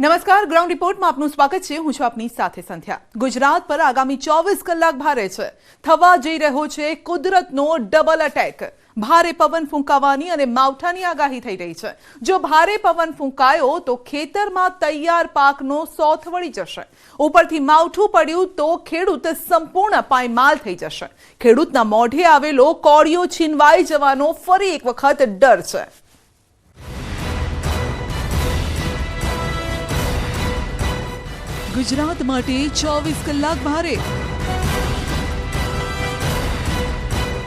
નમસ્કાર, ગ્રાઉન્ડ રિપોર્ટમાં આપનું સ્વાગત છે। હું છું આપની સાથે સંધ્યા। ગુજરાત પર આગામી 24 કલાક ભારે છે। થવા જઈ રહ્યો છે કુદરતનો ડબલ અટેક। ભારે પવન ફૂંકાવાની અને માવઠાની આગાહી થઈ રહી છે। જો ભારે પવન ફૂંકાયો તો ખેતરમાં તૈયાર પાકનો સોથ વળી જશે। ઉપરથી માવઠું પડ્યું તો ખેડૂત સંપૂર્ણ પાયમાલ થઈ જશે। ખેડૂતના મોઢે આવેલો કોળિયો છીનવાઈ જવાનો ફરી એક વખત ડર છે। गुजरात माटे 24 कलाक भारे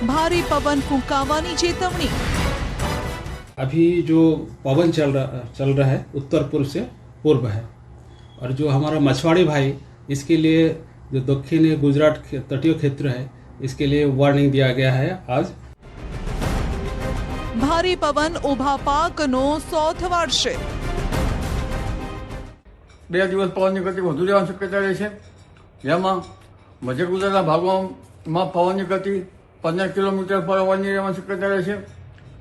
भारे पवन फूंकावानी चेतवनी। अभी जो पवन चल रहा है उत्तर पूर्व से पूर्व है और जो हमारा मछुआरे भाई इसके लिए जो दक्षिण गुजरात तटीय क्षेत्र है इसके लिए वार्निंग दिया गया है। आज भारे पवन उभा पाकनो सोथ वारशे। 2 દિવસ પવનની ગતિ વધુ રહેવાની શક્યતા રહે છે, જેમાં મધ્ય ગુજરાતના ભાગોમાં પવનની ગતિ 15 કિલોમીટર પર અવરની રહેવાની શક્યતા રહે છે।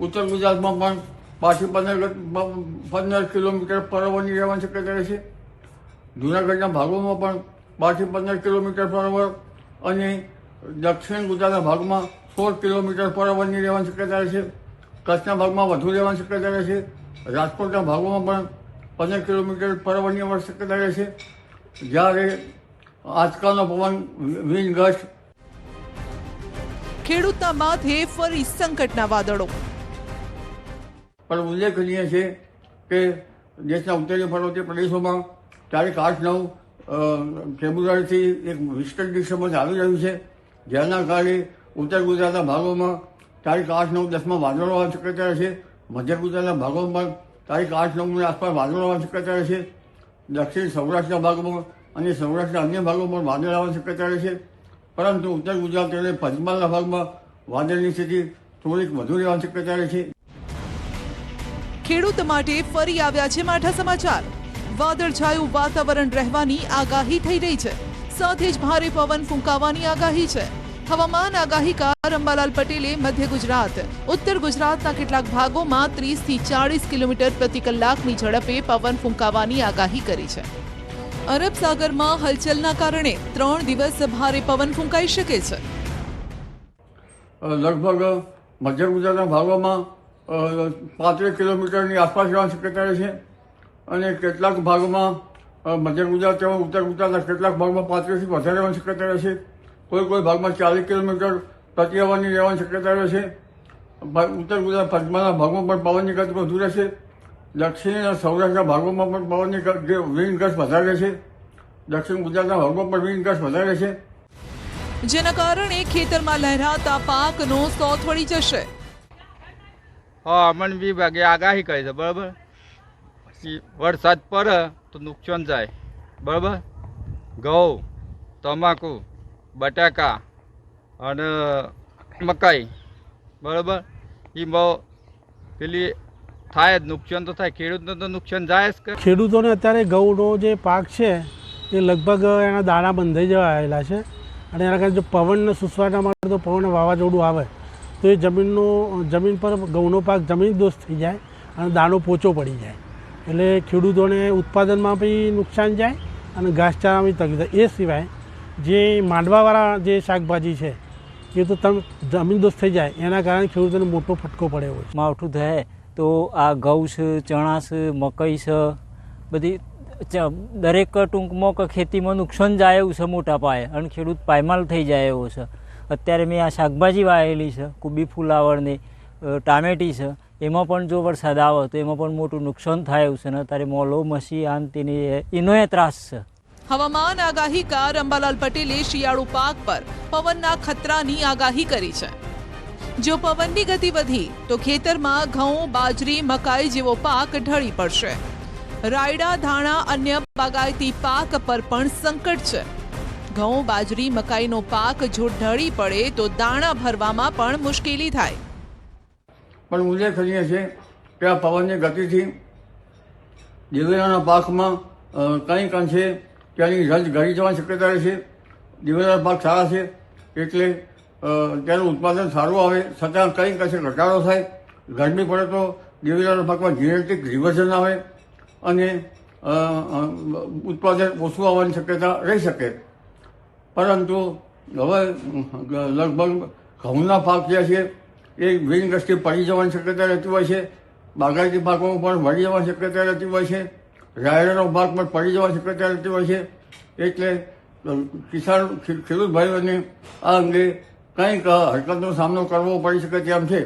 ઉત્તર ગુજરાતમાં પણ પાછી 15 કિલોમીટર પર અવરની રહેવાની શક્યતા રહે છે। જૂનાગઢના ભાગોમાં પણ પાછી 15 કિલોમીટર પર અવર અને દક્ષિણ ગુજરાતના ભાગમાં 16 કિલોમીટર પર અવરની રહેવાની શક્યતા રહે છે। કચ્છના ભાગમાં વધુ રહેવાની શક્યતા રહે છે। રાજકોટના ભાગોમાં પણ 15 કિલોમીટર પર અવરની શક્યતા રહે છે। જ્યારે આજકાલનો પવન વિન્ડ ગસ્ટ। ખેડૂતના માથે ફરી સંકટના વાદળો। પણ ઉલ્લેખનીય છે કે દેશના ઉત્તરીય પર્વતીય પ્રદેશોમાં તારીખ 8-9 ફેબ્રુઆરીથી એક વિસ્કટ ડિસ્ટર્બન્સ આવી રહ્યું છે, જેના કારણે ઉત્તર ગુજરાતના ભાગોમાં તારીખ 8-9-10માં વાદળો આવવાની શક્યતા રહે છે। મધ્ય ગુજરાતના ભાગોમાં તારીખ 8-9ની આસપાસ વાદળો આવવાની શક્યતા રહે છે। દક્ષિણ સૌરાષ્ટ્રના ભાગોમાં અને સૌરાષ્ટ્રના અન્ય ભાગોમાં વાદળ આવવાની શક્યતા રહે છે, પરંતુ ઉત્તર ગુજરાત અને પંચમહાલના ભાગમાં વાદળની સ્થિતિ થોડીક વધુ રહેવાની શક્યતા રહે છે। ખેડૂત માટે ફરી આવ્યા છે માઠા સમાચાર। વાદળછાયું વાતાવરણ રહેવાની આગાહી થઈ રહી છે, સાથે જ ભારે પવન ફૂંકાવાની આગાહી છે। હવામાન આગાહીકાર અંબાલાલ પટેલે મધ્ય ગુજરાત, ઉત્તર ગુજરાતના કેટલાક ભાગોમાં 30 થી 40 કિલોમીટર પ્રતિ કલાકની ઝડપે પવન ફૂંકાવાની આગાહી કરી છે। અરબ સાગરમાં હલચલના કારણે 3 દિવસ ભારે પવન ફૂંકાઈ શકે છે। લગભગ મધ્ય ગુજરાતના ભાગોમાં 35 કિલોમીટરની આસપાસ રહેવાની શક્યતા રહે છે અને કેટલાક ભાગોમાં મધ્ય ગુજરાત તેમજ ઉત્તર ગુજરાતના કેટલાક ભાગમાં 35થી વધારે રહેવાની શક્યતા રહે છે। કોઈ ભાગમાં 40 કિલોમીટર પ્રતિ અવરની રહેવાની શક્યતા રહે છે। ઉત્તર ગુજરાત પંચમહાલના ભાગમાં પણ પવનની ગતિ વધુ રહેશે। દક્ષિણ અને સૌરાષ્ટ્રના ભાગોમાં પણ પવનની વિન્ડ ગસ્ટ વધારે રહેશે। દક્ષિણ ગુજરાતના ભાગમાં પણ વિન્ડ ગસ્ટ વધારે રહેશે, જેના કારણે ખેતરમાં લહેરાતા પાકનો સોથ વળી જશે। હવામાન વિભાગે આગાહી કરી છે, બરાબર। પછી વરસાદ પડે તો નુકસાન જાય, બરાબર। ઘઉં, તમાકુ, બટાકા અને મકાઈ, બરાબર, એ બહુ પેલી થાય જ, નુકસાન તો થાય, ખેડૂતને તો નુકસાન જાય જ કે। ખેડૂતોને અત્યારે ઘઉંનો જે પાક છે એ લગભગ એના દાણા બંધાઈ જવા આવેલા છે અને એના કારણે જો પવનને સુસવાટા માટે તો પવન વાવાઝોડું આવે તો એ જમીન પર ઘઉંનો પાક જમીનદોસ્ત થઈ જાય અને દાણો પોચો પડી જાય, એટલે ખેડૂતોને ઉત્પાદનમાં બી નુકસાન જાય અને ઘાસચારામાં બી તકલીફ થાય। એ સિવાય જે માંડવાવાળા જે શાકભાજી છે એ તો જમીનદોસ્ત થઈ જાય, એના કારણે ખેડૂતોને મોટો ફટકો પડે હોય છે। માવઠું થાય તો આ ઘઉં છે, ચણા છે, મકઈ છે, બધી દરેક ટૂંકમાં કે ખેતીમાં નુકસાન જાય એવું છે મોટા પાયે અને ખેડૂત પાયમાલ થઈ જાય એવો છે। અત્યારે મેં આ શાકભાજી વાવેલી છે, કુબી ફુલાવરની, ટામેટી છે, એમાં પણ જો વરસાદ આવે તો એમાં પણ મોટું નુકસાન થાય એવું છે ને અત્યારે મોલો, મસી, આંતીની એનો એ ત્રાસ છે। હવામાન આગાહીકાર અંબાલાલ પટેલે શિયાળુ પાક પર પવનના ખતરાની આગાહી કરી છે। જો પવનની ગતિ વધી તો ખેતરમાં ઘઉં, બાજરી, મકાઈ જેવો પાક ઢળી પડશે। રાયડા, ધાણા, અન્ય બાગાયતી પાક પર પણ સંકટ છે। ઘઉં, બાજરી, મકાઈનો પાક જો ઢળી પડે તો દાણા ભરવામાં પણ મુશ્કેલી થાય। પણ ઉલ્લેખનીય છે કે આ પવનની ગતિથી દિવેલાના પાકમાં કંઈક અંશે તેની રજ ઘડી જવાની શક્યતા રહે છે। દિવેલાના પાક સારા છે એટલે તેનું ઉત્પાદન સારું આવે, છતાં કંઈક અંશે ઘટાડો થાય। ગરમી પડે તો દિવેલાના પાકમાં જીનેટિક રિવર્ઝન આવે અને ઉત્પાદન ઓછું આવવાની શક્યતા રહી શકે. પરંતુ હવે લગભગ ઘઉંના પાક જે છે એ બિનગસ્તી પડી જવાની શક્યતા રહેતી હોય છે. બાગાયતી પાકોમાં પણ વળી જવાની શક્યતા રહેતી હોય છે. રાયડાનો પાક પણ પડી જવાની શક્યતા રહેતી હોય છે. એટલે ખેડૂત ભાઈઓને આ અંગે કંઈક હરકતનો સામનો કરવો પડી શકે તેમ છે.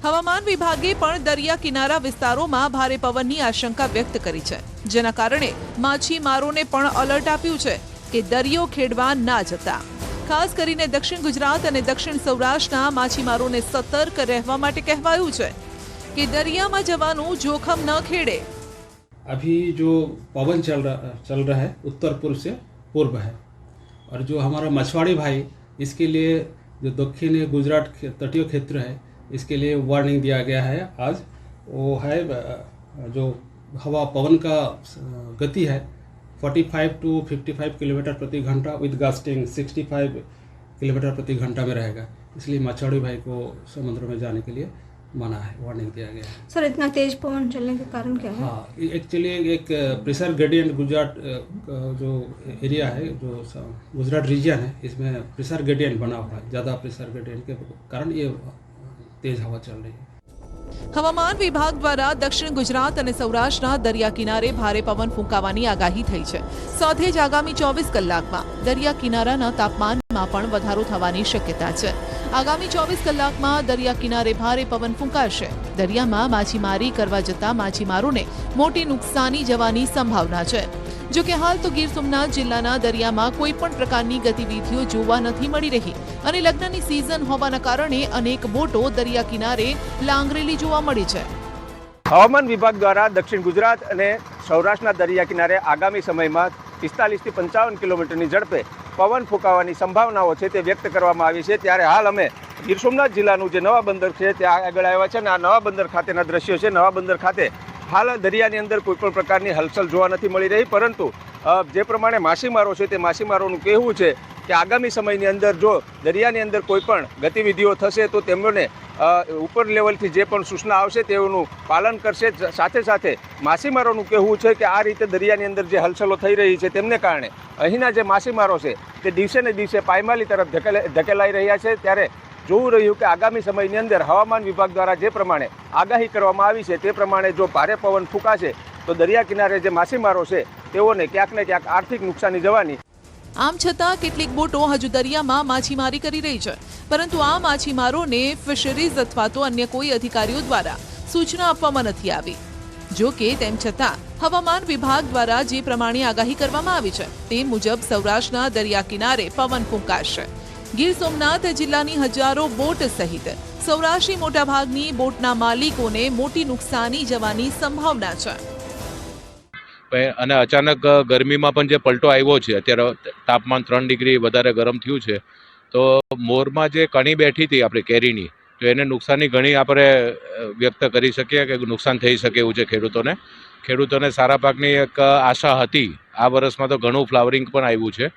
હવામાન વિભાગે પણ દરિયા કિનારા વિસ્તારોમાં ભારે પવનની આશંકા વ્યક્ત કરી છે, જેના કારણે માછીમારોને પણ એલર્ટ આપ્યું છે કે દરિયો ખેડવા ના જતા. ખાસ કરીને દક્ષિણ ગુજરાત અને દક્ષિણ સૌરાષ્ટ્રના માછીમારોને સતર્ક રહેવા માટે કહેવાયું છે કે દરિયામાં જવાનું જોખમ ન ખેડે. अभी जो पवन चल रहा है उत्तर पूर्व से पूर्व है, और जो हमारा मछुआरे भाई इसके लिए जो दक्षिण गुजरात तटीय क्षेत्र है इसके लिए वार्निंग दिया गया है आज. वो है जो हवा पवन का गति है 45 to 55 किलोमीटर प्रति घंटा विद गस्टिंग 65 किलोमीटर प्रति घंटा में रहेगा. इसलिए मछुआरे भाई को समुद्र में जाने के लिए मना है, वार्निंग दिया गया है. सर इतना तेज पवन चलने के कारण क्या है? हाँ, एक्चुअली एक प्रेशर ग्रेडियंट गुजरात जो एरिया है, जो गुजरात रीजन है, इसमें प्रेशर ग्रेडियंट बना हुआ है. ज़्यादा प्रेशर ग्रेडियंट के कारण ये तेज हवा चल रही है. હવામાન વિભાગ દ્વારા દક્ષિણ ગુજરાત અને સૌરાષ્ટ્રના દરિયા કિનારે ભારે પવન ફૂંકાવાની આગાહી થઈ છે. સાથે જ આગામી 24 કલાકમાં દરિયા કિનારાના તાપમાનમાં પણ વધારો થવાની શક્યતા છે. આગામી 24 કલાકમાં દરિયા કિનારે ભારે પવન ફૂંકાશે. દરિયામાં માછીમારી કરવા જતા માછીમારોને મોટી નુકસાની જવાની સંભાવના છે. જો કે હાલ તો ગીર સોમનાથ જિલ્લાના દરિયામાં કોઈ પણ પ્રકારની ગતિવિધિઓ જોવા નથી મળી રહી અને લગ્નની સિઝન હોવાના કારણે અનેક બોટો દરિયા કિનારે લાંગરેલી જોવા મળી છે. હવામાન વિભાગ દ્વારા દક્ષિણ ગુજરાત અને સૌરાષ્ટ્રના દરિયા કિનારે આગામી સમયમાં 45 થી 55 કિલોમીટરની ઝડપે પવન ફૂંકાવાની સંભાવનાઓ છે તે વ્યક્ત કરવામાં આવી છે. ત્યારે હાલ અમે ગીર સોમનાથ જિલ્લાનું જે નવા બંદર છે ત્યાં આગળ આવ્યા છે અને આ નવા બંદર ખાતેના દ્રશ્યો છે. નવા બંદર ખાતે હાલ દરિયાની અંદર કોઈપણ પ્રકારની હલચલ જોવા નથી મળી રહી, પરંતુ જે પ્રમાણે માછીમારો છે તે માછીમારોનું કહેવું છે કે આગામી સમયની અંદર જો દરિયાની અંદર કોઈ પણ ગતિવિધિઓ થશે તો તેમને ઉપર લેવલથી જે પણ સૂચના આવશે તેઓનું પાલન કરશે. સાથે સાથે માછીમારોનું કહેવું છે કે આ રીતે દરિયાની અંદર જે હલચલો થઈ રહી છે તેમને કારણે અહીંના જે માછીમારો છે તે દિવસે ને દિવસે પાયમાલી તરફ ધકેલાઈ રહ્યા છે. ત્યારે જોવું રહ્યું કે આગામી સમયની અંદર હવામાન વિભાગ દ્વારા જે પ્રમાણે આગાહી કરવામાં આવી છે તે પ્રમાણે જો ભારે પવન ફૂંકાશે તો દરિયા કિનારે જે માછીમારો છે તેઓને ક્યાંક ને ક્યાંક આર્થિક નુકસાની જવાની. આમ છતાં કેટલીક બોટો હજુ દરિયામાં માછીમારી કરી રહી છે, પરંતુ આ માછીમારોને ફિશરીઝ અથવા તો અન્ય કોઈ અધિકારીઓ દ્વારા સૂચના આપવામાં નથી આવી. જો કે તેમ છતાં હવામાન વિભાગ દ્વારા જે પ્રમાણે આગાહી કરવામાં આવી છે તે મુજબ સૌરાષ્ટ્રના દરિયા કિનારે પવન ફૂંકાશે. ગીર સોમનાથ જિલ્લાની હજારો બોટ સહિત સૌરાષ્ટ્રની મોટાભાગની બોટના માલિકોને મોટી નુકસાની જવાની સંભાવના છે. અને અચાનક ગરમીમાં પણ જે પલટો આવ્યો છે, અત્યારે તાપમાન 3 ડિગ્રી વધારે ગરમ થયું છે, તો મોરમાં જે કણી બેઠી હતી આપણે કેરીની, તો એને નુકસાની ઘણી આપણે વ્યક્ત કરી શકીએ કે નુકસાન થઈ શકે એવું છે ખેડૂતોને સારા પાકની એક આશા હતી. આ વર્ષમાં તો ઘણું ફ્લાવરિંગ પણ આવ્યું છે.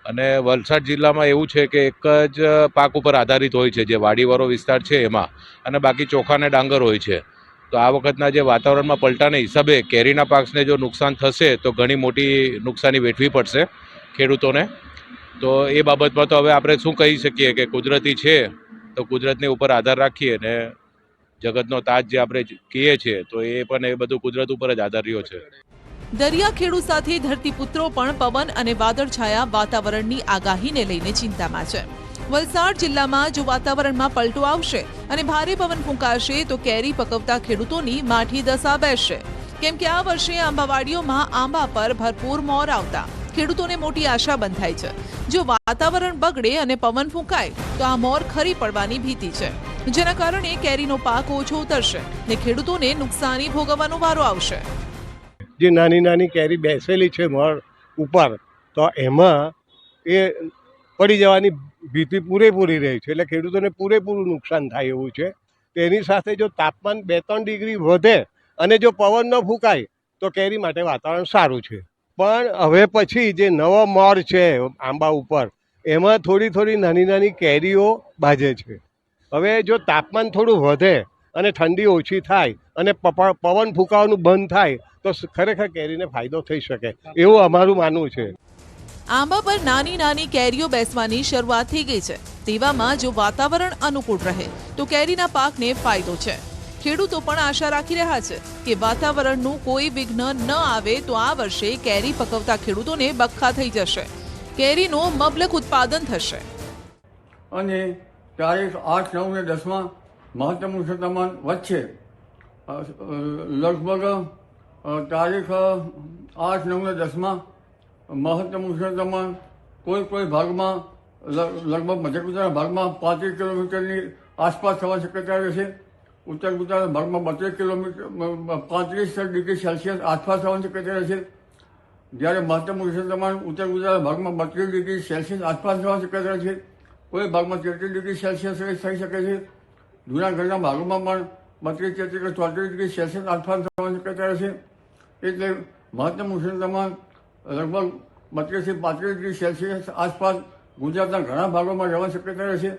અને વલસાડ જિલ્લામાં એવું છે કે એક જ પાક ઉપર આધારિત હોય છે, જે વાડીવાળો વિસ્તાર છે એમાં, અને બાકી ચોખા અને ડાંગર હોય છે. તો આ વખતના જે વાતાવરણમાં પલટાના હિસાબે કેરીના પાકને જો નુકસાન થશે તો ઘણી મોટી નુકસાની વેઠવી પડશે ખેડૂતોને. તો એ બાબતમાં તો હવે આપણે શું કહી શકીએ કે કુદરતી છે તો કુદરતની ઉપર આધાર રાખીએ, ને જગતનો તાજ જે આપણે કહીએ છીએ તો એ પણ એ બધું કુદરત ઉપર જ આધાર રહ્યો છે. દરિયા ખેડૂત સાથે ધરતીપુત્રો પણ પવન અને વાદળછાયા વાતાવરણની આગાહીને લઈને ચિંતામાં છે. વલસાડ જિલ્લામાં જો વાતાવરણમાં પલટો આવશે અને ભારે પવન ફૂંકાશે તો કેરી પકવતા ખેડૂતોની માઠી દશા બેસશે. કેમ કે આ વર્ષે આંબાવાડીઓમાં આંબા પર ભરપૂર મોર આવતા ખેડૂતોને મોટી આશા બંધાઈ છે. જો વાતાવરણ બગડે અને પવન ફૂંકાય તો આ મોર ખરી પડવાની ભીતિ છે, જેના કારણે કેરીનો પાક ઓછો ઉતરશે ને ખેડૂતોને નુકસાની ભોગવવાનો વારો આવશે. જે નાની નાની કેરી બેસેલી છે મોર ઉપર, તો એમાં એ પડી જવાની ભીતિ પૂરેપૂરી રહી છે. એટલે ખેડૂતોને પૂરેપૂરું નુકસાન થાય એવું છે. તેની સાથે જો તાપમાન 2-3 ડિગ્રી વધે અને જો પવન ન ફૂંકાય તો કેરી માટે વાતાવરણ સારું છે. પણ હવે પછી જે નવો મોર છે આંબા ઉપર, એમાં થોડી નાની નાની કેરીઓ બાજે છે. હવે જો તાપમાન થોડું વધે અને ઠંડી ઓછી થાય અને પવન ફૂંકાવાનું બંધ થાય તો ખરેખર કેરીને ફાયદો થઈ શકે એવું અમારું માનવું છે. આંબા પર નાની નાની કેરીઓ બેસવાની શરૂઆત થઈ ગઈ છે. તેવામાં જો વાતાવરણ અનુકૂળ રહે તો કેરીના પાકને ફાયદો છે. ખેડૂતો પણ આશા રાખી રહ્યા છે કે વાતાવરણનું કોઈ વિઘ્ન ન આવે તો આ વર્ષે કેરી પકવતા ખેડૂતોને બખ્ખા થઈ જશે. કેરીનું મબલક ઉત્પાદન થશે. અને તારીખ 8, 9 અને 10 મહત્તમ ઉષ્ણતામાન વધશે. લગભગ તારીખ 8, 9 અને 10 મહત્તમ ઉષ્ણતામાન કોઈ ભાગમાં લગભગ મધ્ય ગુજરાતના ભાગમાં 35 કિલોમીટરની આસપાસ થવાની શક્યતા રહેશે. ઉત્તર ગુજરાતના ભાગમાં 32 કિલોમીટર 35 ડિગ્રી સેલ્સિયસ આસપાસ થવાની શક્યતા રહેશે. જ્યારે મહત્તમ ઉષ્ણતામાન ઉત્તર ગુજરાતના ભાગમાં 32 ડિગ્રી સેલ્સિયસ આસપાસ થવાની શક્યતા રહેશે. કોઈ ભાગમાં 33 ડિગ્રી સેલ્સિયસ થઈ શકે છે. જૂનાગઢના ભાગોમાં પણ 32, 33 કે 34 ડિગ્રી સેલ્સિયસ આસપાસ થવાની શક્યતા રહેશે. એટલે મહત્તમ ઉષ્ણતામાન લગભગ 32 થી 35 ડિગ્રી સેલ્સિયસ આસપાસ ગુજરાતના ઘણા ભાગોમાં રહેવાની શક્યતા રહેશે.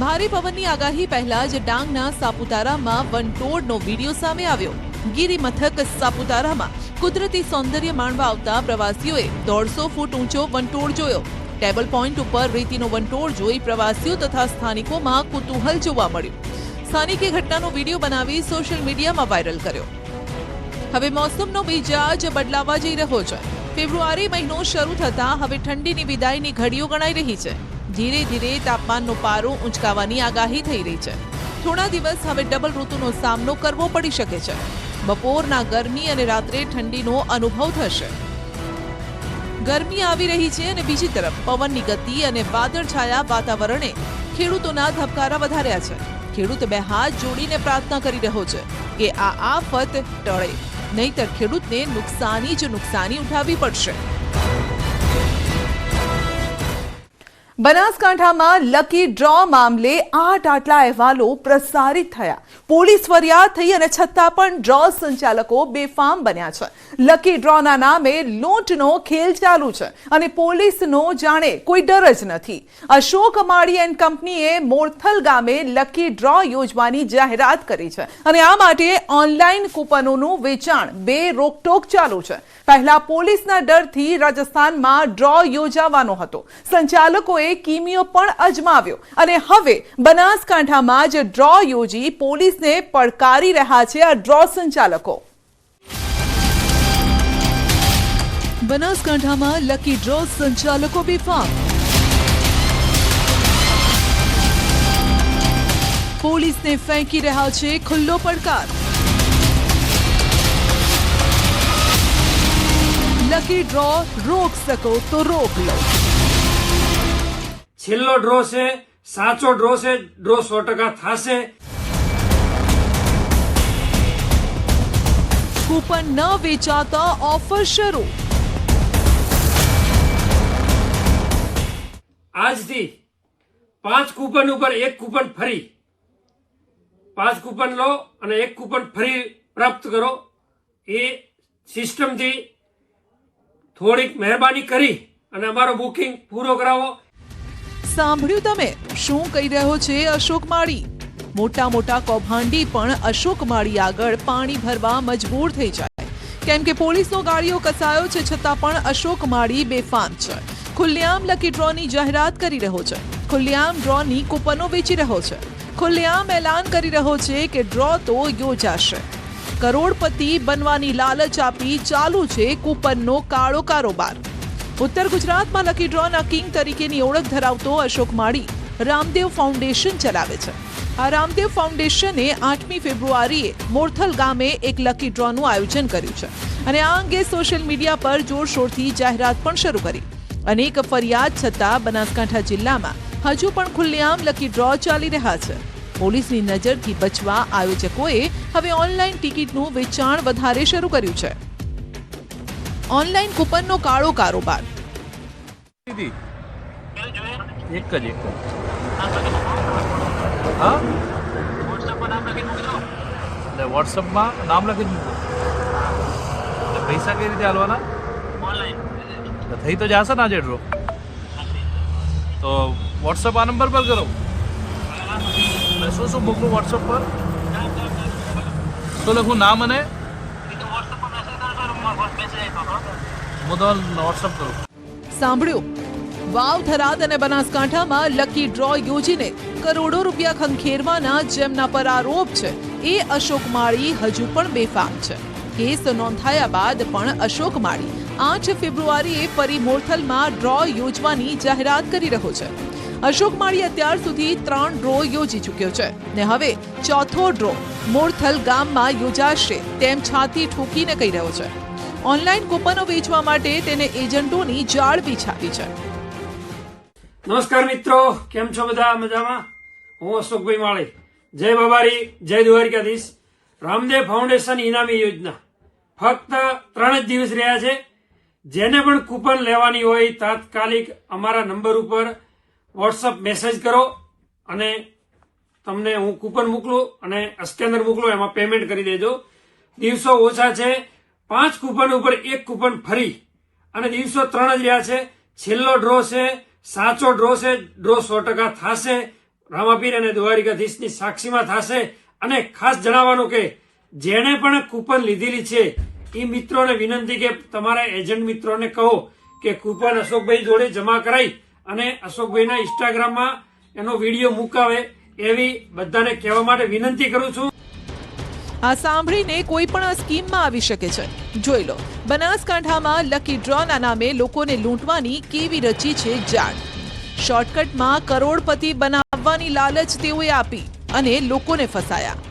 ભારે પવનની આગાહી પહેલા જ ડાંગના સાપુતારામાં વંટોળનો વિડીયો સામે આવ્યો. ગિરિમથક સાપુતારામાં કુદરતી સૌંદર્ય માણવા આવતા પ્રવાસીઓએ 150 ફૂટ ઊંચો વંટોળ જોયો. ટેબલ પોઈન્ટ ઉપર રેતીનો વંટોળ જોઈ પ્રવાસીઓ તથા સ્થાનિકોમાં કુતૂહલ જોવા મળ્યું. સ્થાનિકે ઘટનાનો વિડીયો બનાવી સોશિયલ મીડિયામાં વાયરલ કર્યો. હવે મોસમનો મિજાજ બદલાવા જઈ રહ્યો છે. ફેબ્રુઆરી મહિનો શરૂ થતાં હવે ઠંડીની વિદાયની ઘડીઓ ગણાઈ રહી છે. ધીરે ધીરે તાપમાનનો પારો ઊંચકાવાની આગાહી થઈ રહી છે. થોડા દિવસ હવે ડબલ ઋતુનો સામનો કરવો પડી શકે છે. બપોરના ગરમી અને રાત્રે ઠંડીનો અનુભવ થશે. ગરમી આવી રહી છે અને બીજી તરફ પવનની ગતિ અને વાદળછાયા વાતાવરણે ખેડૂતોના ધબકારા વધાર્યા છે. ખેડૂત બે હાથ જોડીને પ્રાર્થના કરી રહ્યો છે કે આ આફત ટળે, નહીતર ખેડૂતને નુકસાની જ નુકસાની ઉઠાવવી પડશે. બનાસકાંઠામાં લકી ડ્રો મામલે 8 આટલા અહેવાલો પ્રસારિત થયા. પોલીસ ફરિયાદ થઈ અને છતાં પણ ડ્રો સંચાલકો બેફામ બન્યા છે. લકી ડ્રોના નામે લૂંટનો ખેલ ચાલુ છે અને પોલીસનો જાણે કોઈ ડર જ નથી. અશોક માળી એન્ડ કંપનીએ મોરથલ ગામે લકી ડ્રો યોજવાની જાહેરાત કરી છે અને આ માટે ઓનલાઈન કૂપનોનું વેચાણ બે રોકટોક ચાલુ છે. પહેલા પોલીસના ડરથી રાજસ્થાનમાં ડ્રો યોજાવાનો હતો. સંચાલકોએ કિમિયો પણ અજમાવ્યો અને હવે બનાસકાંઠામાં જ ડ્રો યોજી પોલીસને પડકારી રહ્યા છે આ ડ્રો સંચાલકો. બનાસકાંઠામાં લકી ડ્રો સંચાલકો બેફામ. પોલીસને ફેંકી રહ્યા છે ખુલ્લો પડકાર. લકી ડ્રો રોક શકો તો રોક લો. છેલ્લો ડ્રો છે, સાચો ડ્રો છે, ડ્રો 100% થશે. કૂપન ન વેચાતા ઓફર શરૂ. આજથી 5 કૂપન ઉપર 1 કૂપન ફ્રી. 5 કૂપન લો અને 1 કૂપન ફ્રી પ્રાપ્ત કરો. એ સિસ્ટમથી થોડીક મહેરબાની કરી અને અમારો બુકિંગ પૂરો કરાવો. સાંભળ્યું તમે? શું કહી રહ્યો છે અશોક માળી? મોટા મોટા કૌભાંડી પણ અશોક માળી આગળ પાણી ભરવા મજબૂર થઈ જાય, કેમ કે પોલીસનો ગાળિયો કસાયો છે છતાં પણ અશોક માળી બેફામ છે. ખુલ્લેઆમ લકી ડ્રોની જાહેરાત કરી રહ્યો છે. ખુલ્લેઆમ ડ્રોની કૂપનો વેચી રહ્યો છે. ખુલ્લેઆમ એલાન કરી રહ્યો છે કે ડ્રો તો યોજાશે. કરોડપતિ બનવાની લાલચ આપી ચાલુ છે કૂપનનો કાળો કારોબાર. ઉત્તર ગુજરાતમાં લકી ડ્રોના કિંગ તરીકેની ઓળખ ધરાવતો અશોક માળી રામદેવ ફાઉન્ડેશન ચલાવે છે. આ રામદેવ ફાઉન્ડેશને 8મી ફેબ્રુઆરીએ મોરથલ ગામે એક લકી ડ્રોનું આયોજન કર્યું છે અને આ અંગે સોશિયલ મીડિયા પર જોરશોરથી જાહેરાત પણ શરૂ કરી. અનેક ફરિયાદ છતાં બનાસકાંઠા જિલ્લામાં હજુ પણ ખુલ્લેઆમ લકી ડ્રો ચાલી રહ્યા છે. પોલીસની નજરથી બચવા આયોજકોએ હવે ઓનલાઈન ટિકિટનું વેચાણ વધારે શરૂ કર્યું છે. ઓનલાઈન કૂપનનો કાળો કારોબાર. વોટ્સઅપમાં નામ લખી મૂકો. પૈસા કઈ રીતે હાલવાના? થઈ તો જશે ને આજે ડ્રો. તો વોટ્સઅપ આ નંબર પર કરો. શું શું મોકલું વોટ્સઅપ પર? તો લખું નામ અને હું તો વોટ્સઅપ કરું. સાંભળ્યું, વાવ, થરાદ અને બનાસકાંઠામાં લકી ડ્રો યોજીને કરોડો રૂપિયા ખંખેરવાના જેમના પર આરોપ છે એ અશોક માળી હજુ પણ બેફામ છે. કેસ નોંધાયા બાદ પણ અશોક માળી 8 ફેબ્રુઆરીએ ફરી મોરથલમાં ડ્રો યોજવાની જાહેરાત કરી રહ્યો છે. અશોક માળી અત્યાર સુધી 3 ડ્રો યોજી ચૂક્યો છે ને હવે ચોથો ડ્રો મોરથલ ગામમાં યોજાશે તેમ છાતી ઠોકીને કહી રહ્યો છે. ઓનલાઈન કૂપનો વેચવા માટે તેને એજન્ટોની જાળ બિછાવી છે. નમસ્કાર મિત્રો, કેમ છો બધા? મજામાં? હું અશોકભાઈ માળી. જય બાબારી, જય દ્વારકાધીશ. રામદેવ ફાઉન્ડેશન ઇનામી યોજના ફક્ત 3 જ દિવસ રહ્યા છે. જેને પણ કૂપન લેવાની હોય તાત્કાલિક અમારા નંબર ઉપર વોટ્સઅપ મેસેજ કરો અને તમને હું કૂપન મોકલું અને સ્કેનર મોકલું, એમાં પેમેન્ટ કરી દેજો. દિવસો ઓછા છે, 5 કૂપન ઉપર 1 કૂપન ફરી અને દિવસો 3 જ રહ્યા છે. છેલ્લો ડ્રો છે, સાચો ડ્રો છે. ડ્રો 100% થશે. રામાપીર અને દ્વારિકાધીશની સાક્ષીમાં થશે. અને ખાસ જણાવવાનું કે જેણે પણ કૂપન લીધેલી છે એ મિત્રોને વિનંતી કે તમારા એજન્ટ મિત્રોને કહો કે કૂપન અશોકભાઈ જોડે જમા કરાઈ અને અશોકભાઈના ઇન્સ્ટાગ્રામમાં એનો વિડીયો મુકાવે, એવી બધાને કહેવા માટે વિનંતી કરું છું. આ સાંભળીને કોઈ પણ આ સ્કીમમાં આવી શકે છે. જોઈ લો, બનાસકાંઠામાં લકી ડ્રોના નામે લોકોને લૂંટવાની કેવી રચી છે જાળ. શોર્ટકટમાં કરોડપતિ બનાવવાની લાલચ તેઓએ આપી અને લોકોને ફસાયા.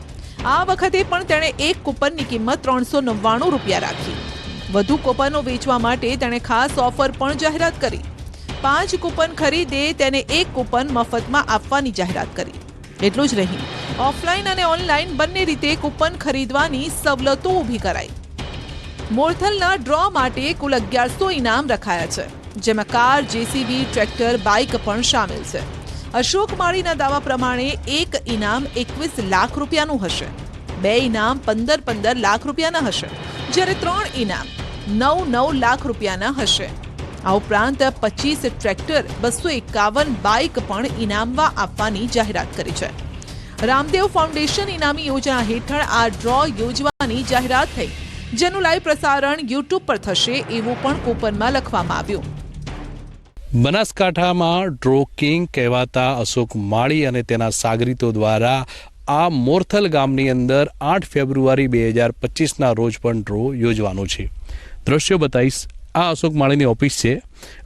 આ વખતે પણ તેણે એક કૂપનની કિંમત 399 રૂપિયા રાખી. વધુ કૂપનો વેચવા માટે તેણે ખાસ ઓફર પણ જાહેરાત કરી. 5 કૂપન ખરીદે તેને 1 કૂપન મફતમાં આપવાની જાહેરાત કરી. એટલું જ નહીં, ઓફલાઈન અને ઓનલાઈન બંને રીતે કૂપન ખરીદવાની સવલતો ઊભી કરાઈ. મોરથલના ડ્રો માટે કુલ 1100 ઇનામ રખાયા છે, જેમાં કાર, જેસીબી, ટ્રેક્ટર, બાઇક પણ સામેલ છે. અશોક માળીના દાવા પ્રમાણે એક ઇનામ 21 લાખ રૂપિયાનું હશે, 2 ઇનામ 15 લાખ રૂપિયાના હશે, જ્યારે 3 ઇનામ 9 લાખ રૂપિયાના હશે. આ ઉપરાંત 25 ટ્રેક્ટર, 251 બાઇક પણ ઇનામમાં આપવાની જાહેરાત કરી છે. રામદેવ ફાઉન્ડેશન ઇનામી યોજના હેઠળ આ ડ્રો યોજવાની જાહેરાત થઈ, જેનું લાઈવ પ્રસારણ યુટ્યુબ પર થશે એવું પણ કૂપનમાં લખવામાં આવ્યું. બનાસકાંઠામાં ડ્રો કિંગ કહેવાતા અશોક માળી અને તેના સાગરીતો દ્વારા આ મોરથલ ગામની અંદર 8 ફેબ્રુઆરી 2025ના રોજ પણ ડ્રો યોજવાનો છે. દ્રશ્યો બતાવીશ. આ અશોક માળીની ઓફિસ છે,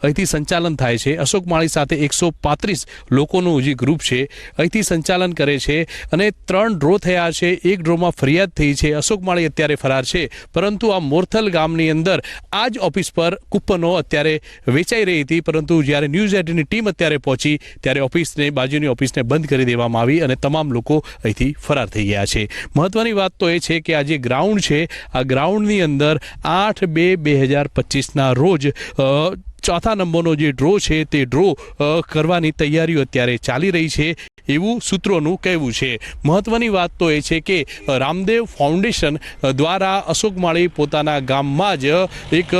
અહીંથી સંચાલન થાય છે. અશોક માળી સાથે 135 લોકોનું જે ગ્રુપ છે અહીંથી સંચાલન કરે છે અને 3 ડ્રો થયા છે. એક ડ્રોમાં ફરિયાદ થઈ છે. અશોક માળી અત્યારે ફરાર છે, પરંતુ આ મોરથલ ગામની અંદર આ જ ઓફિસ પર કૂપનો અત્યારે વેચાઈ રહી હતી, પરંતુ જ્યારે ન્યૂઝ 18ની ટીમ અત્યારે પહોંચી ત્યારે બાજુની ઓફિસને બંધ કરી દેવામાં આવી અને તમામ લોકો અહીંથી ફરાર થઈ ગયા છે. મહત્વની વાત તો એ છે કે આ જે ગ્રાઉન્ડ છે, આ ગ્રાઉન્ડની અંદર 8/2/2025ના રોજ ચોથા નંબરનો જે ડ્રો છે તે ડ્રો કરવાની તૈયારીઓ અત્યારે ચાલી રહી છે એવું સૂત્રોનું કહેવું છે. મહત્વની વાત તો એ છે કે રામદેવ ફાઉન્ડેશન દ્વારા અશોક માળી પોતાના ગામમાં જ એક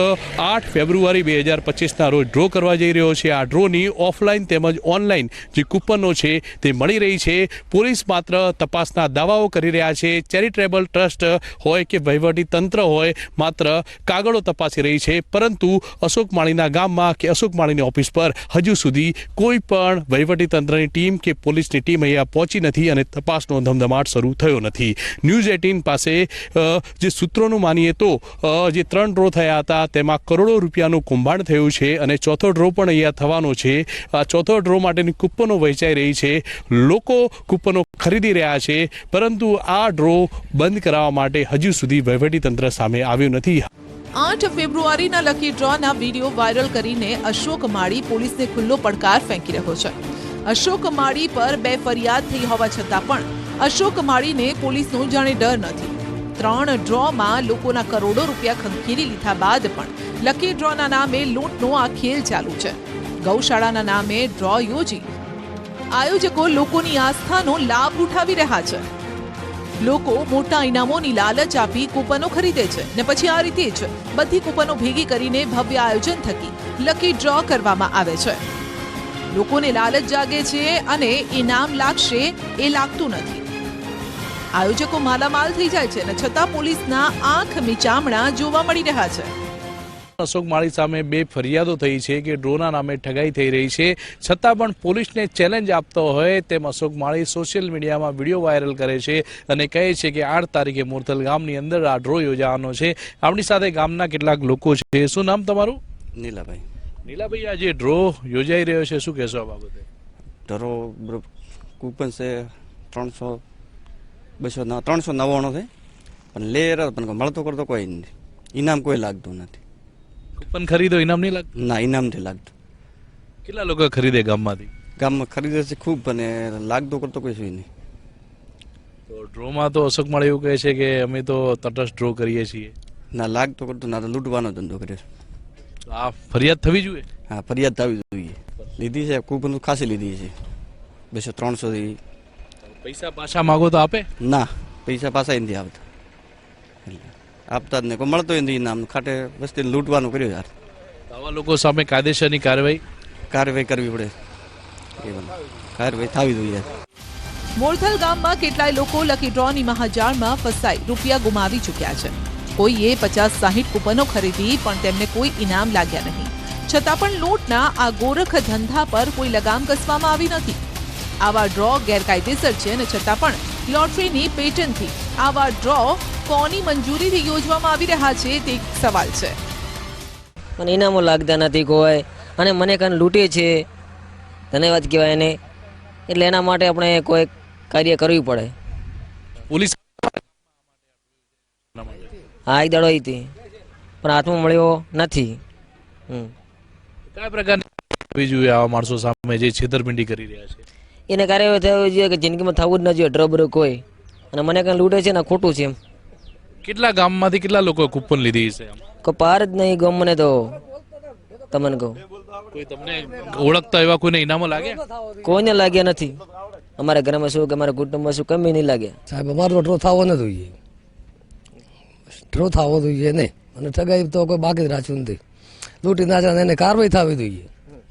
8 ફેબ્રુઆરી 2025ના રોજ ડ્રો કરવા જઈ રહ્યો છે. આ ડ્રોની ઓફલાઈન તેમજ ઓનલાઈન જે કૂપનો છે તે મળી રહી છે. પોલીસ માત્ર તપાસના દાવાઓ કરી રહ્યા છે. ચેરિટેબલ ટ્રસ્ટ હોય કે વહીવટી તંત્ર હોય, માત્ર કાગળો તપાસી રહી છે, પરંતુ અશોક માળીના ગામમાં કે અશોક માળીની ઓફિસ પર હજુ સુધી કોઈ પણ વહીવટી તંત્રની ટીમ કે પોલીસની ટીમ અહીંયા પહોંચી નથી અને તપાસનો ધમધમાટ શરૂ થયો નથી. ન્યૂઝ 18 પાસે જે સૂત્રોનું માનીએ તો જે 3 ડ્રો થયા હતા તેમાં કરોડો રૂપિયાનું કૌભાંડ થયું છે અને ચોથો ડ્રો પણ અહીંયા થવાનો છે. આ ચોથો ડ્રો માટેની કૂપનો વહેંચાઈ રહી છે. લોકો કૂપનો ખરીદી રહ્યા છે, પરંતુ આ ડ્રો બંધ કરાવવા માટે હજુ સુધી વહીવટી તંત્ર સામે આવ્યું નથી. 8 ફેબ્રુઆરીના લકી ડ્રોના વિડીયો વાયરલ કરીને અશોક માળી પોલીસને ખુલ્લો પડકાર ફેંકી રહ્યો છે. અશોક માળી પર 2 ફરિયાદ થઈ હોવા છતાં પણ અશોક માળીને પોલીસનો જાણે ડર નથી. 3 ડ્રોમાં લોકોના કરોડો રૂપિયા ખંખેરી લીધા બાદ પણ લકી ડ્રોના નામે લૂંટનો આ ખેલ ચાલુ છે. ગૌશાળાના નામે ડ્રો યોજી આયોજકો લોકોની આસ્થાનો લાભ ઉઠાવી રહ્યા છે. લોકો મોટા ઇનામોની લાલચ આપી કૂપનો ખરીદે છે ને પછી આ રીતે જ બધી કૂપનો ભેગી કરીને ભવ્ય આયોજન થકી લકી ડ્રો કરવામાં આવે છે. લોકોને લાલચ જાગે છે અને ઇનામ લાગશે એ લાગતું નથી. આયોજકો માલામાલ થઈ જાય છે અને છતાં પોલીસના આંખ મીચામણા જોવા મળી રહ્યા છે. અશોક માળી સામે 2 ફરિયાદો થઈ છે કે ડ્રોના નામે ઠગાઈ થઈ રહી છે, છતાં પણ પોલીસને ચેલેન્જ આપતો હોય તેમ અશોક માળી સોશિયલ મીડિયામાં વિડીયો વાયરલ કરે છે અને કહે છે કે 8 તારીખે મોરથલ ગામની અંદર આ ડ્રો યોજાવાનો છે. આપણી સાથે ગામના કેટલાક લોકો છે. શું નામ તમારું? નીલાભાઈ. નીલાભાઈ, આ જે ડ્રો યોજાઈ રહ્યો છે શું કહેશો આ બાબતે? ડ્રો કૂપન છે 399 છે, પણ લે પણ મળતો કરતો કોઈ નથી, ઇનામ કોઈ લાગતું નથી. કૂપન ખરીદો ઇનામ નહીં લાગતું? ના, ઇનામ નથી લાગતું. કેટલા લોકો ખરીદે ગામમાંથી? ગામમાં ખરીદે છે ખૂબ, પણ લાગતો કરતો કોઈ શું નહીં. તો ડ્રોમાં તો અશોક માળી એવું કહે છે કે અમે તો તટસ્થ ડ્રો કરીએ છીએ. ના લાગતો કરતો, ના તો લૂંટવાનો ધંધો કરે છે. તો આ ફરિયાદ થવી જોઈએ? હા, ફરિયાદ થવી જોઈએ. લીધી છે કૂપન, ખાસી લીધી છે 200-300. પૈસા પાછા માગો તો આપે? ના, પૈસા પાછા નથી આવતા, આપતા જ નહીં. કોઈ મળતો નથી ઇનામ, ખાટે વસ્તીને લૂંટવાનું કર્યું યાર. આવા લોકો સામે કાયદેસરની કાર્યવાહી કરવી પડે. કાર્યવાહી થવી જોઈએ. મોરથલ ગામમાં કેટલાય લોકો લકી ડ્રોની મહાજાળમાં ફસાઈ રૂપિયા ગુમાવી ચૂક્યા છે. કોઈએ 50-60 કૂપનો ખરીદી પણ તેમને કોઈ ઇનામ લાગ્યા નહીં. છતાં પણ લૂંટના આ ગોરખ ધંધા પર કોઈ લગામ કસવામાં આવી નથી. આવા ડ્રો ગેરકાયદેસર છે અને છતાં પણ લોટરીની પેટર્નથી આવા ડ્રો કોની મંજૂરીથી યોજવામાં આવી રહ્યા છે તે સવાલ છે. મને ઇનામો લાગતા નથી કોઈ, અને મને કાન લૂંટે છે, ધન્યવાદ કહેવાય એને. એટલે એના માટે આપણે કોઈ કાર્ય કરવું પડે. પોલીસ હા, એક દાડો હતી પણ હાથમાં મળ્યો નથી. કયા પ્રકારની જોઈએ આવા માણસો સામે જે છેતરપિંડી કરી રહ્યા છે? એને કાર્યવાહી થવી જોઈએ કે જિંદગીમાં થવું જ ન જોઈએ ડ્રો બ્રો કોઈ. અને મને કાંઈ લૂંટે છે ને ખોટું છે એમ. કેટલા ગામમાંથી કેટલા લોકો કૂપન લીધી છે? કોઈ પાર જ નહીં ગમ મને તો. તમને કહું, કોઈ તમને ઓળખતા એવા કોઈને ઇનામો લાગ્યા? કોઈને લાગ્યા નથી. અમારા ઘરમાં શું કે અમારા કુટુંબમાં શું કમી નહીં લાગ્યા. સાહેબ, અમારો ડ્રો થવો ન જોઈએ, ડ્રો થવો જોઈએ નહીં. અને ઠગાઈ તો કોઈ બાકી જ રાખ્યું નથી. લૂંટી ના જાય એને કાર્યવાહી થવી જોઈએ.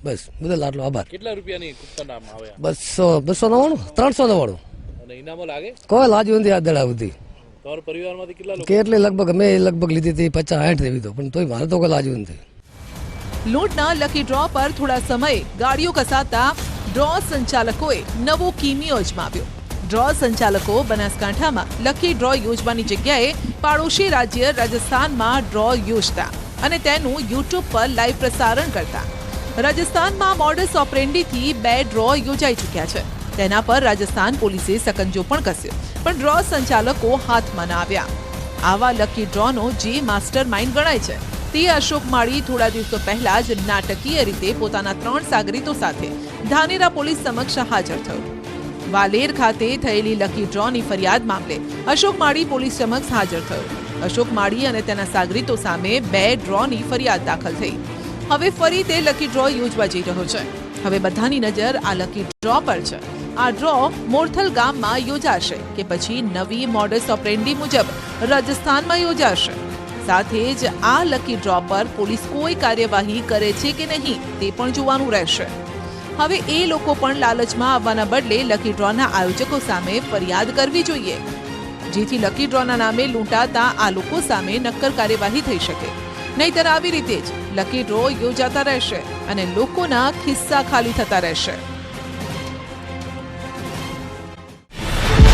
બસ, બધા આટલો આભાર. કેટલા રૂપિયાની કૂપન આવે? 299, 399. અને ઇનામો લાગે? કોઈ લાગ્યું નથી આ દડા સુધી. તમારા પરિવારમાંથી કેટલા લોકો? કેટલી લગભગ મેં લગભગ લીધી હતી 50-60 એવી તો, પણ તોય મારે તો કોઈ લાગ્યું નથી. લૂંટના લકી ડ્રો પર થોડા સમયે ગાડીઓ કસાતા ડ્રો સંચાલકોએ નવો કિમિયો અજમાવ્યો. ડ્રો સંચાલકો બનાસકાંઠામાં લકી ડ્રો યોજવાની જગ્યાએ પાડોશી રાજ્ય રાજસ્થાનમાં ડ્રો યોજતા અને તેનું યુટ્યુબ પર લાઈવ પ્રસારણ કરતા. રાજસ્થાનમાં મોડસ ઓપરેન્ડીથી 2 ડ્રો યોજાઈ ચૂક્યા છે. તેના પર રાજસ્થાન પોલીસે સકંજો પણ કસ્યો, પણ ડ્રો સંચાલકો હાથમાં ન આવ્યા. આવા લકી ડ્રોનો જે માસ્ટર માઇન્ડ ગણાય છે તે અશોક માળી થોડા દિવસો પહેલા જ નાટકીય રીતે પોતાના 3 સાગરીતો સાથે ધાનેરા પોલીસ સમક્ષ હાજર થયો. વાલેર ખાતે થયેલી લકી ડ્રોની ફરિયાદ મામલે અશોક માળી પોલીસ સમક્ષ હાજર થયો. અશોક માળી અને તેના સાગરીતો સામે 2 ડ્રોની ફરિયાદ દાખલ થઈ. હવે ફરી તે લકી ડ્રો યોજવા જઈ રહ્યો છે. હવે બધાની નજર આ લકી ડ્રો પર છે. આ ડ્રો મોરથલ ગામમાં યોજાશે કે પછી નવી મોડસ ઓપરેન્ડી મુજબ રાજસ્થાનમાં યોજાશે? સાથે જ આ લકી ડ્રો પર પોલીસ કોઈ કાર્યવાહી કરે છે કે નહીં તે પણ જોવાનું રહેશે. હવે એ લોકો પણ લાલચમાં આવવાના બદલે લકી ડ્રોના આયોજકો સામે ફરિયાદ કરવી જોઈએ, જેથી લકી ડ્રોના નામે લૂંટાતા આ લોકો સામે નક્કર કાર્યવાહી થઈ શકે. નહીતર આવી રીતે જ લકી ડ્રો યોજાતા રહેશે અને લોકોના ખિસ્સા ખાલી થતા રહેશે.